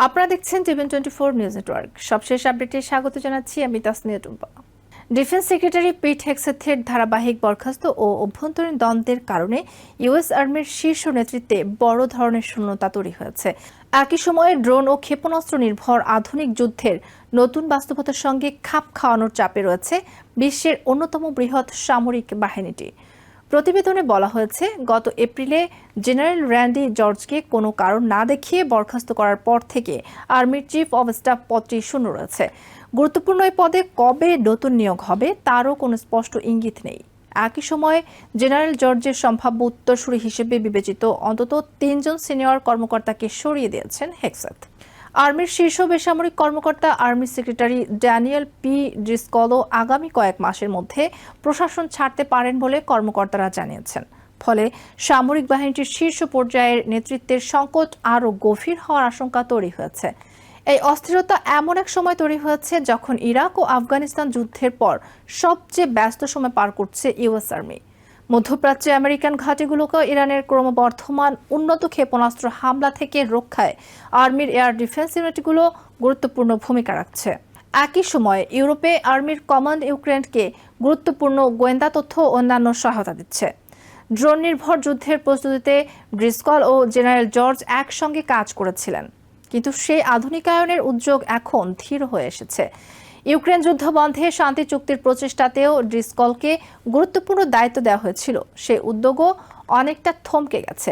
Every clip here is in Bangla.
আপনারা দেখছেন টিভেন24 নিউজ নেটওয়ার্ক। সবশেষ আপডেটে স্বাগত জানাচ্ছি আমি তাসনিয়া টুম্পা। ডিফেন্স সেক্রেটারি পিট হেগসেথের ধারাবাহিক বরখাস্ত ও অভ্যন্তরীণ দ্বন্দ্বের কারণে ইউএস আর্মির শীর্ষ নেতৃত্বে বড় ধরনের শূন্যতা তৈরি হয়েছে। একই সময়ে ড্রোন ও ক্ষেপণাস্ত্র নির্ভর আধুনিক যুদ্ধের নতুন বাস্তবতার সঙ্গে খাপ খাওয়ানোর চাপে রয়েছে বিশ্বের অন্যতম বৃহৎ সামরিক বাহিনীটি। প্রতিবেদনে বলা হয়েছে, গত এপ্রিলে জেনারেল র্যান্ডি জর্জকে কোনো কারণ না দেখিয়ে বরখাস্ত করার পর থেকে আর্মির চিফ অব স্টাফ পদটি শূন্য রয়েছে। গুরুত্বপূর্ণ এই পদে কবে নতুন নিয়োগ হবে তারও কোনো স্পষ্ট ইঙ্গিত নেই। একই সময়ে জেনারেল জর্জের সম্ভাব্য উত্তরসূরি হিসেবে বিবেচিত অন্তত 3 জন সিনিয়র কর্মকর্তাকে সরিয়ে দিয়েছেন হেগসেথ। আর্মির শীর্ষ বেসামরিক কর্মকর্তা আর্মি সেক্রেটারি ড্যানিয়েল পি ড্রিসকলও আগামী কয়েক মাসের মধ্যে প্রশাসন ছাড়তে পারেন বলে কর্মকর্তারা জানিয়েছেন। ফলে সামরিক বাহিনীটির শীর্ষ পর্যায়ের নেতৃত্বের সংকট আরও গভীর হওয়ার আশঙ্কা তৈরি হয়েছে। এই অস্থিরতা এমন এক সময় তৈরি হয়েছে যখন ইরাক ও আফগানিস্তান যুদ্ধের পর সবচেয়ে ব্যস্ত সময় পার করছে ইউএস আর্মি। মধ্যপ্রাচ্যে আমেরিকান ঘাঁটিগুলোকে ইরানের ক্রমবর্ধমান উন্নত ক্ষেপণাস্ত্র হামলা থেকে রক্ষায় আর্মির এয়ার ডিফেন্স ইউনিটগুলো গুরুত্বপূর্ণ ভূমিকা রাখছে। একই সময়ে ইউরোপে আর্মির কমান্ড ইউক্রেনকে গুরুত্বপূর্ণ গোয়েন্দা তথ্য ও অন্যান্য সহায়তা দিচ্ছে। ড্রোন নির্ভর যুদ্ধের প্রস্তুতিতে ড্রিসকল ও জেনারেল জর্জ একসঙ্গে কাজ করেছিলেন, কিন্তু সেই আধুনিকায়নের উদ্যোগ এখন ধীর হয়ে এসেছে। ইউক্রেন যুদ্ধ বন্ধে শান্তি চুক্তির প্রচেষ্টাতেও ড্রিসকলকে গুরুত্বপূর্ণ দায়িত্ব দেওয়া হয়েছিল, সেই উদ্যোগও অনেকটা থমকে গেছে।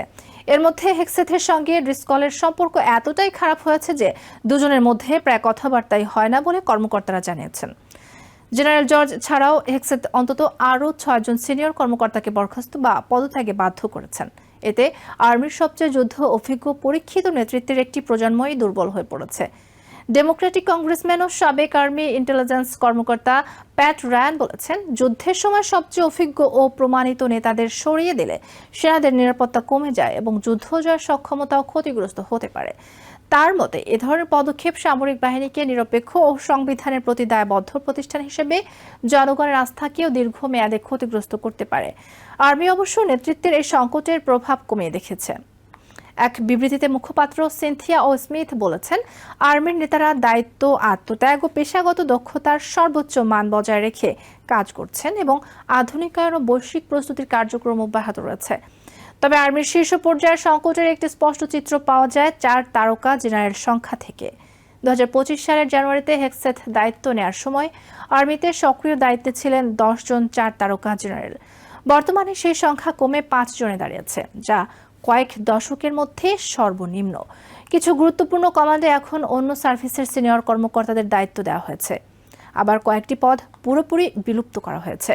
এর মধ্যে হেগসেথের সঙ্গে ড্রিসকলের সম্পর্ক এতটাই খারাপ হয়েছে যে দুজনের মধ্যে প্রায় কথাবার্তাই হয় না বলে কর্মকর্তারা জানিয়েছেন। জেনারেল জর্জ ছাড়াও হেগসেথ অন্তত আরও 6 জন সিনিয়র কর্মকর্তাকে বরখাস্ত বা পদত্যাগে বাধ্য করেছেন। এতে আর্মির সবচেয়ে যুদ্ধ অভিজ্ঞ পরীক্ষিত নেতৃত্বের একটি প্রজন্মই দুর্বল হয়ে পড়েছে। ডেমোক্রেটিক কংগ্রেসম্যান ও সাবেক আর্মি ইন্টেলিজেন্স কর্মকর্তা প্যাট রায়ান বলেছেন, যুদ্ধের সময় সবচেয়ে অভিজ্ঞ ও প্রমাণিত নেতাদের সরিয়ে দিলে সেনাদের নিরাপত্তা কমে যায় এবং যুদ্ধ জয়ের সক্ষমতাও ক্ষতিগ্রস্ত হতে পারে। তার মতে এ ধরনের পদক্ষেপ সামরিক বাহিনীকে নিরপেক্ষ ও সংবিধানের প্রতি দায়বদ্ধ প্রতিষ্ঠান হিসেবে জনগণের আস্থাকেও দীর্ঘমেয়াদে ক্ষতিগ্রস্ত করতে পারে। আর্মি অবশ্য নেতৃত্বের এই সংকটের প্রভাব কমিয়ে দেখেছে। এক বিবৃতিতে মুখপাত্র সিনথিয়া ও স্মিথ বলেছেন, আর্মির নেতারা দায়িত্ব, আত্মত্যাগ ও পেশাগত দক্ষতার সর্বোচ্চ মান বজায় রেখে কাজ করছেন এবং আধুনিকায়ন ও বৈশ্বিক প্রস্তুতির কার্যক্রম অব্যাহত রয়েছে। তবে আর্মির শীর্ষ পর্যায়ের সংকটের একটি স্পষ্ট চিত্র পাওয়া যায় 4 তারকা জেনারেল সংখ্যা থেকে। 2025 সালের জানুয়ারিতে হেগসেথ দায়িত্ব নেওয়ার সময় আর্মিতে সক্রিয় দায়িত্বে ছিলেন 10 জন 4 তারকা জেনারেল। বর্তমানে সেই সংখ্যা কমে 5 জনে দাঁড়িয়েছে, যা কয়েক দশকের মধ্যে সর্বনিম্ন। কিছু গুরুত্বপূর্ণ কমান্ডে এখন অন্য সার্ভিসের সিনিয়র কর্মকর্তাদের দায়িত্ব দেওয়া হয়েছে, আবার কয়েকটি পদ পুরোপুরি বিলুপ্ত করা হয়েছে।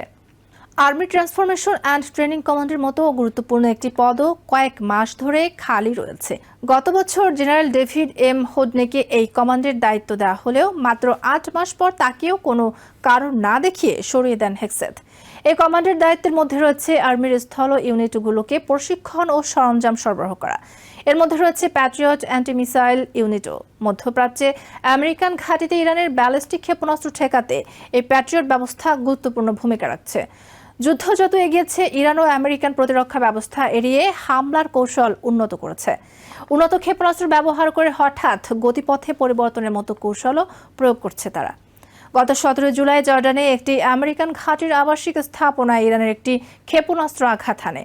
আর্মি ট্রান্সফরমেশন অ্যান্ড ট্রেনিং কমান্ডের মতো গুরুত্বপূর্ণ একটি পদও কয়েক মাস ধরে খালি রয়েছে। গত বছর জেনারেল ডেভিড এম হোডনেকে এই কমান্ডের দায়িত্ব দেওয়া হলেও মাত্র 8 মাস পর তাকেও কোনো কারণ না দেখিয়ে সরিয়ে দেন হেগসেথ। এই কমান্ডের দায়িত্বের মধ্যে রয়েছে আর্মির স্থল ইউনিটগুলোকে প্রশিক্ষণ ও সরঞ্জাম সরবরাহ করা। এর মধ্যে রয়েছে প্যাট্রিয়ট অ্যান্টি মিসাইল ইউনিটও। মধ্যপ্রাচ্যে আমেরিকান ঘাঁটিতে ইরানের ব্যালিস্টিক ক্ষেপণাস্ত্র ঠেকাতে এই প্যাট্রিয়ট ব্যবস্থা গুরুত্বপূর্ণ ভূমিকা রাখছে। যুদ্ধ যত এগিয়েছে, ইরান ও আমেরিকান প্রতিরক্ষা ব্যবস্থা এড়িয়ে হামলার কৌশল উন্নত করেছে। উন্নত ক্ষেপণাস্ত্র ব্যবহার করে হঠাৎ গতিপথে পরিবর্তনের মতো কৌশলও প্রয়োগ করছে তারা। গত 17 জুলাই জর্ডানে একটি আমেরিকান ঘাঁটির আবাসিক স্থাপনায় ইরানের একটি ক্ষেপণাস্ত্র আঘাত হানে।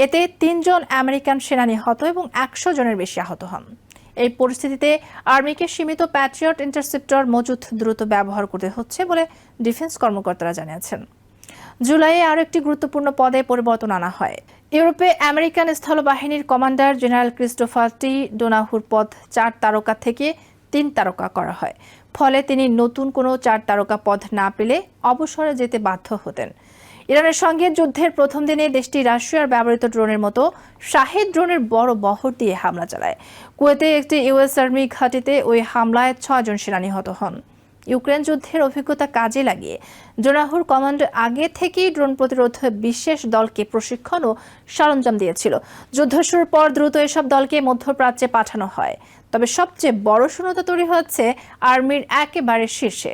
এতে 3 জন আমেরিকান সেনা নিহত এবং 100 জনের বেশি আহত হন। এই পরিস্থিতিতে আর্মিকে সীমিত প্যাট্রিয়ট ইন্টারসেপ্টর মজুত দ্রুত ব্যবহার করতে হচ্ছে বলে ডিফেন্স কর্মকর্তারা জানিয়েছেন। জুলাইয়ে আরও একটি গুরুত্বপূর্ণ পদে পরিবর্তন আনা হয়। ইউরোপে আমেরিকান স্থলবাহিনীর কমান্ডার জেনারেল ক্রিস্টোফার টি ডোনাহুর পদ 4 তারকা থেকে 3 তারকা করা হয়। ফলে তিনি নতুন কোনো 4 তারকা পদ না পেলে অবসরে যেতে বাধ্য হতেন। ইরানের সঙ্গে যুদ্ধের প্রথম দিনে দেশটি রাশিয়ার ব্যবহৃত ড্রোনের মতো শাহেদ ড্রোনের বড় বহর দিয়ে হামলা চালায়। কুয়েতে একটি ইউএস আর্মি ঘাঁটিতে ওই হামলায় 6 জন সেনা নিহত হন। ইউক্রেন যুদ্ধের অভিজ্ঞতা কাজে লাগিয়ে ডোনাহুর কমান্ড আগে থেকেই ড্রোন প্রতিরোধ বিশেষ দলকে প্রশিক্ষণ ও সরঞ্জাম দিয়েছিল। যুদ্ধ শুরুর পর দ্রুত এসব দলকে মধ্যপ্রাচ্যে পাঠানো হয়। তবে সবচেয়ে বড় শূন্যতা তৈরি হচ্ছে আর্মির একেবারে শীর্ষে।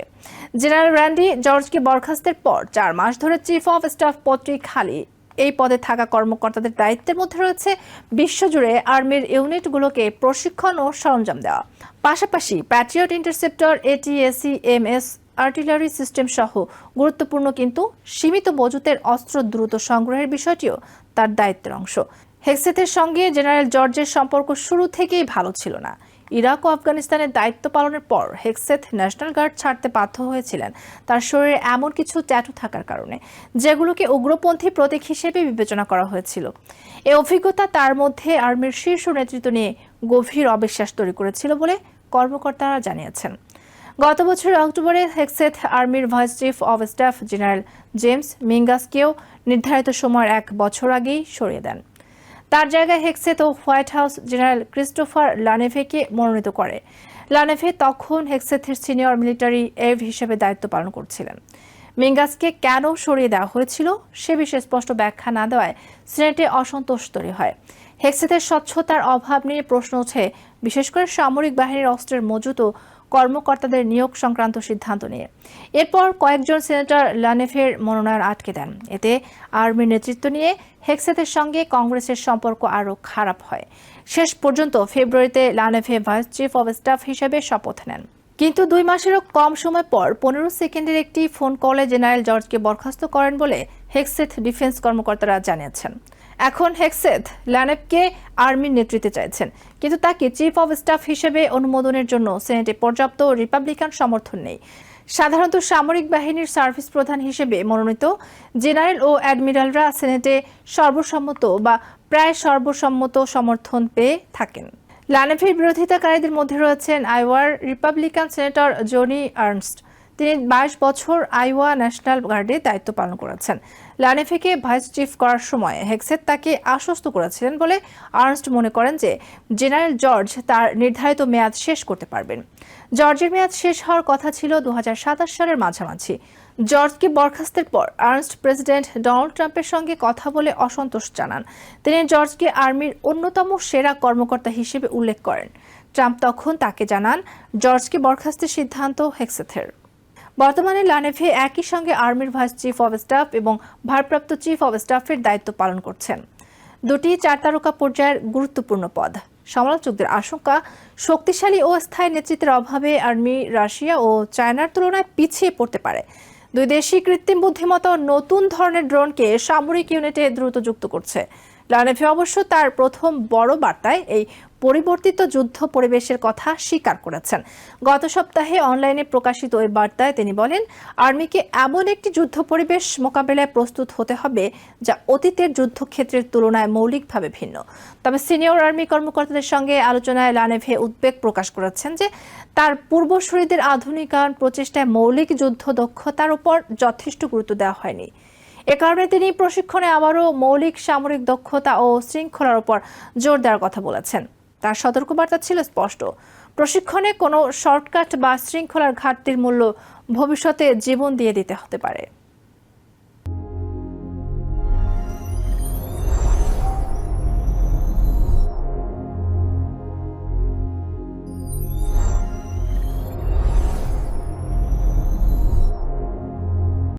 জেনারেল র্যান্ডি জর্জকে বরখাস্তের পর 4 মাস ধরে চিফ অফ স্টাফ পদটি খালি এই পদে থাকা কর্মকর্তাদের দায়িত্বের মধ্যে রয়েছে বিশ্বজুড়ে আর্মির ইউনিটগুলোকে প্রশিক্ষণ ও সরঞ্জাম দেওয়া, পাশাপাশি Patriot interceptor, ATACMS artillery system সহ গুরুত্বপূর্ণ কিন্তু সীমিত মজুতের অস্ত্র দ্রুত সংগ্রহের বিষয়টিও তার দায়িত্বের অংশ। হেক্সেথের সঙ্গে জেনারেল জর্জের সম্পর্ক শুরু থেকেই ভালো ছিল না। ইরাক ও আফগানিস্তানের দায়িত্ব পালনের পর হেক্সেথ ন্যাশনাল গার্ড ছাড়তে বাধ্য হয়েছিলেন তার শরীরে এমন কিছু ট্যাটু থাকার কারণে, যেগুলোকে উগ্রপন্থী প্রতীক হিসেবে বিবেচনা করা হয়েছিল। এই অভিজ্ঞতা তার মধ্যে আর্মির শীর্ষ নেতৃত্ব নিয়ে গভীর অবিশ্বাস তৈরি করেছিল বলে কর্মকর্তারা জানিয়েছেন। গত বছরের অক্টোবরে হেক্সেথ আর্মির vice chief of staff general James মিঙ্গাসকেও নির্ধারিত সময়ের 1 বছর আগেই সরিয়ে দেন। তার জায়গায় হেক্সেথ ও হোয়াইট হাউস জেনারেল ক্রিস্টোফার লানেভেকে মনোনীত করে। লানেভে তখন হেক্সেথের সিনিয়র মিলিটারি এভ হিসেবে দায়িত্ব পালন করছিলেন। মিঙ্গাসকে কেন সরিয়ে দেওয়া হয়েছিল সে বিষয়ে স্পষ্ট ব্যাখ্যা না দেওয়ায় সিনেটে অসন্তোষ তৈরি হয়। হেক্সেথের স্বচ্ছতার অভাব নিয়ে প্রশ্ন ওঠে, বিশেষ করে সামরিক বাহিনীর অস্ত্রের মজুত ও কর্মকর্তাদের নিয়োগ সংক্রান্ত সিদ্ধান্ত নিয়ে। এরপর কয়েকজন সিনেটর লানেভের মনোনয়ন আটকে দেন। এতে আর্মির নেতৃত্ব নিয়ে হেক্সেথের সঙ্গে কংগ্রেসের সম্পর্ক আরও খারাপ হয়। শেষ পর্যন্ত ফেব্রুয়ারিতে লানেভে ভাইস চিফ অব স্টাফ হিসেবে শপথ নেন। কিন্তু 2 মাসেরও কম সময় পর 15 সেকেন্ডের একটি ফোন কলে জেনারেল জর্জকে বরখাস্ত করেন বলে হেক্সেথ ডিফেন্স কর্মকর্তারা জানিয়েছেন। এখন হেক্সেথ লানেভকে আর্মির নেতৃত্বে চাইছেন, কিন্তু তাকে চিফ অব স্টাফ হিসেবে অনুমোদনের জন্য সিনেটে পর্যাপ্ত রিপাবলিকান সমর্থন নেই। সাধারণত সামরিক বাহিনীর সার্ভিস প্রধান হিসেবে মনোনীত জেনারেল ও অ্যাডমিরালরা সিনেটে সর্বসম্মত বা প্রায় সর্বসম্মত সমর্থন পেয়ে থাকেন। লানেভের বিরোধিতাকারীদের মধ্যে রয়েছেন আইওয়ার রিপাবলিকান সেনেটর জনি আর্নস্ট। তিনি 22 বছর আইওয়া ন্যাশনাল গার্ডে দায়িত্ব পালন করেছেন। লানেভেকে ভাইস চিফ করার সময় হেক্সেথ তাকে আশ্বস্ত করেছিলেন বলে আর্নস্ট মনে করেন যে জেনারেল জর্জ তার নির্ধারিত মেয়াদ শেষ করতে পারবেন। জর্জের মেয়াদ শেষ হওয়ার কথা ছিল 2027 সালের মাঝামাঝি। জর্জকে বরখাস্তের পর আর্নস্ট প্রেসিডেন্ট ডোনাল্ড ট্রাম্পের সঙ্গে কথা বলে অসন্তোষ জানান। তিনি জর্জকে আর্মির অন্যতম সেরা কর্মকর্তা হিসেবে উল্লেখ করেন। ট্রাম্প তখন তাকে জানান জর্জকে বরখাস্তের সিদ্ধান্ত হেক্সেথের। বর্তমানে লানেভে একই সঙ্গে আর্মির ভাইস চিফ অব স্টাফ এবং ভারপ্রাপ্ত চিফ অব স্টাফের দায়িত্ব পালন করছেন। দুটি 4 তারকা পর্যায়ের গুরুত্বপূর্ণ পদ। সমালোচকদের আশঙ্কা, শক্তিশালী ও স্থায়ী নেতৃত্বের অভাবে আর্মি রাশিয়া ও চায়নার তুলনায় পিছিয়ে পড়তে পারে। 2 দেশই কৃত্রিম বুদ্ধিমত্তা ও নতুন ধরনের ড্রোনকে সামরিক ইউনিটে দ্রুত যুক্ত করছে। লানেভে অবশ্য তার প্রথম বড় বার্তায় এই পরিবর্তিত যুদ্ধ পরিবেশের কথা স্বীকার করেছেন। গত সপ্তাহে অনলাইনে প্রকাশিত ওই বার্তায় তিনি বলেন, আর্মিকে এমন একটি যুদ্ধ পরিবেশ মোকাবেলায় প্রস্তুত হতে হবে যা অতীতের যুদ্ধক্ষেত্রের তুলনায় মৌলিকভাবে ভিন্ন। তবে সিনিয়র আর্মি কর্মকর্তাদের সঙ্গে আলোচনায় লানেভে উদ্বেগ প্রকাশ করেছেন যে তার পূর্বসূরীদের আধুনিকায়ন প্রচেষ্টায় মৌলিক যুদ্ধ দক্ষতার উপর যথেষ্ট গুরুত্ব দেওয়া হয়নি। এ কারণে তিনি প্রশিক্ষণে আবারও মৌলিক সামরিক দক্ষতা ও শৃঙ্খলার উপর জোর দেওয়ার কথা বলেছেন। তার সতর্কবার্তা ছিল স্পষ্ট, প্রশিক্ষণে কোনো শর্টকাট বা শৃঙ্খলার ঘাটতির মূল্য ভবিষ্যতে জীবন দিয়ে দিতে হতে পারে।